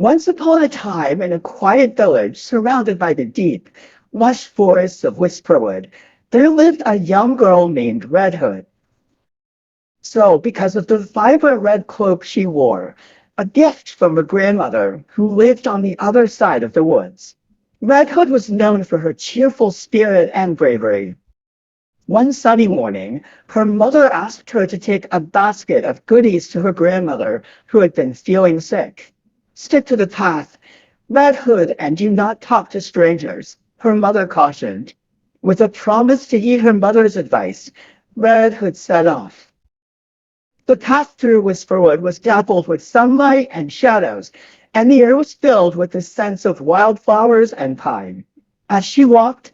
Once upon a time, in a quiet village surrounded by the deep, lush forests of Whisperwood, there lived a young girl named Red Hood. So, because of the vibrant red cloak she wore, a gift from her grandmother who lived on the other side of the woods, Red Hood was known for her cheerful spirit and bravery. One sunny morning, her mother asked her to take a basket of goodies to her grandmother who had been feeling sick. Stick to the path, Red Hood, and do not talk to strangers, her mother cautioned. With a promise to heed her mother's advice, Red Hood set off. The path through Whisperwood was dappled with sunlight and shadows, and the air was filled with the scents of wildflowers and pine. As she walked,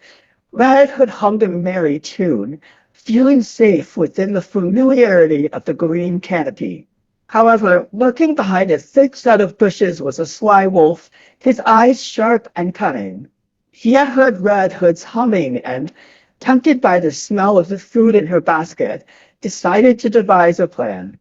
Red Hood hummed a merry tune, feeling safe within the familiarity of the green canopy. However, lurking behind a thick set of bushes was a sly wolf, his eyes sharp and cunning. He had heard Red Hood's humming and, tempted by the smell of the food in her basket, decided to devise a plan.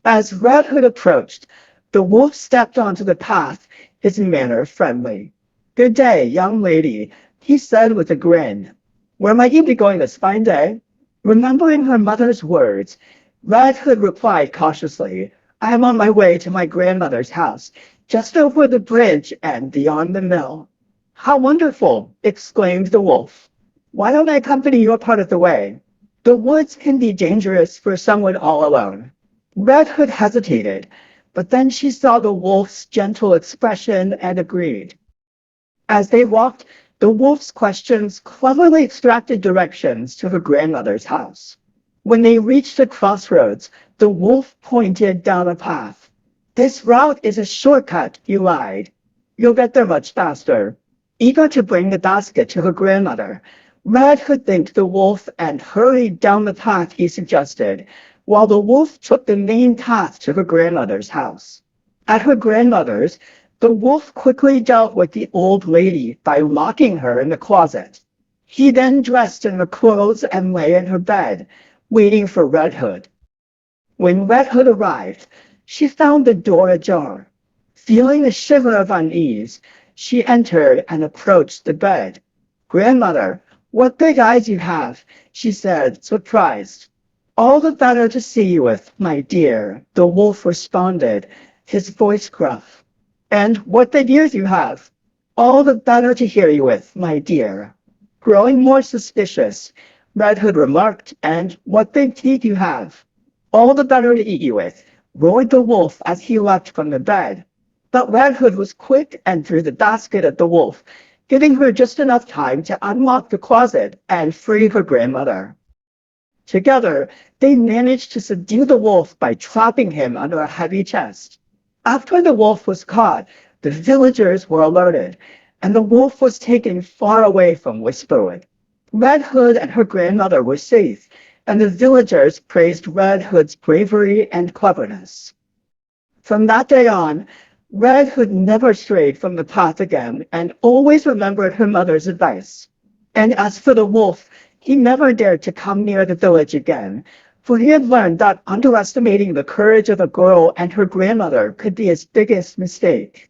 As Red Hood approached, the wolf stepped onto the path, his manner friendly. "Good day, young lady," he said with a grin. "Where might you be going this fine day?" Remembering her mother's words, Red Hood replied cautiously, "I am on my way to my grandmother's house, just over the bridge and beyond the mill." "How wonderful!" exclaimed the wolf. "Why don't I accompany you a part of the way? The woods can be dangerous for someone all alone." Red Hood hesitated, but then she saw the wolf's gentle expression and agreed. As they walked, the wolf's questions cleverly extracted directions to her grandmother's house. When they reached the crossroads, the wolf pointed down a path. "This route is a shortcut," he lied. "You'll get there much faster." Eager to bring the basket to her grandmother, Red Hood thanked the wolf and hurried down the path he suggested, while the wolf took the main path to her grandmother's house. At her grandmother's, the wolf quickly dealt with the old lady by locking her in the closet. He then dressed in her clothes and lay in her bed, waiting for Red Hood. When Red Hood arrived, she found the door ajar. Feeling a shiver of unease, she entered and approached the bed. "Grandmother, what big eyes you have," she said, surprised. "All the better to see you with, my dear," the wolf responded, his voice gruff. "And what big ears you have." "All the better to hear you with, my dear." Growing more suspicious, Red Hood remarked, "And what big teeth you have." "All the better to eat you with," roared the wolf as he leapt from the bed. But Red Hood was quick and threw the basket at the wolf, giving her just enough time to unlock the closet and free her grandmother. Together, they managed to subdue the wolf by trapping him under a heavy chest. After the wolf was caught, the villagers were alerted, and the wolf was taken far away from Whisperwood. Red Hood and her grandmother were safe, and the villagers praised Red Hood's bravery and cleverness. From that day on, Red Hood never strayed from the path again and always remembered her mother's advice. And as for the wolf, he never dared to come near the village again, for he had learned that underestimating the courage of a girl and her grandmother could be his biggest mistake.